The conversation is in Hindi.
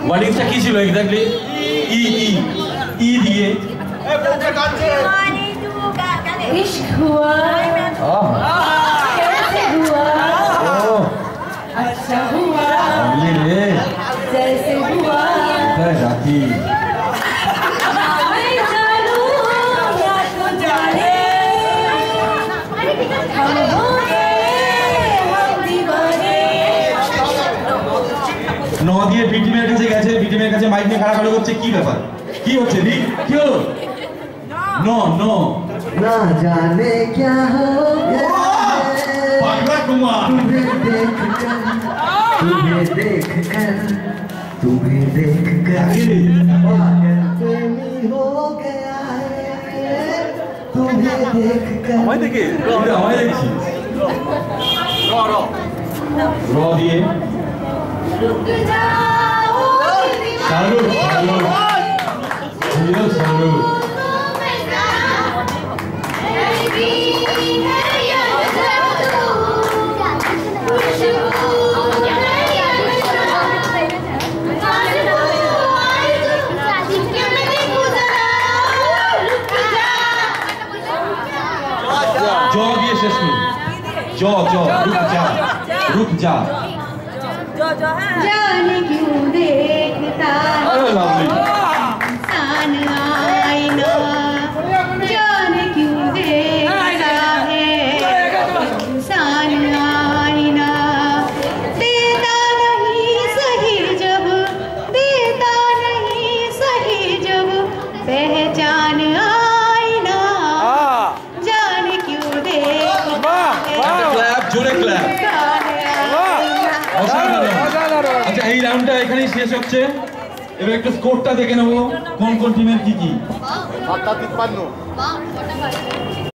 ওয়ার্ডিংসটা কি ছিল এক্স্যাক্টলি? ই ই ই দিয়ে इश्क हुआ कैसे हुआ अच्छा हुआ जैसे हुआ राखी मैं जानूं या तू जाने हम होंगे हम दीवाने। ন দিয়ে বিটিমের কাছে গেছে, বিটিমের কাছে মাইক নিয়ে খাড়াখাড়ি করছে। কি ব্যাপার, কি হচ্ছে? কি হলো? नो नो ना जाने क्या हो गया तुम्हें देख कर प्रेमी हो गया है तुम्हें देख कर। हमें देखे हमें देखी रो दिए शाहरुख शाहरुख जो दिए शेष में जो रुक जा जाने क्यों देखता इंसान आईना जाने क्यों देखता है इंसान आईना देता नहीं सही जब देता नहीं सही जब पहचान आईना जाने क्यों देखता क्लैप जोरे क्लैप। আচ্ছা এই রাউন্ডটা এখানেই শেষ হচ্ছে। এবার একটু স্কোরটা দেখে নেবো কোন কোন টিমের কি কি।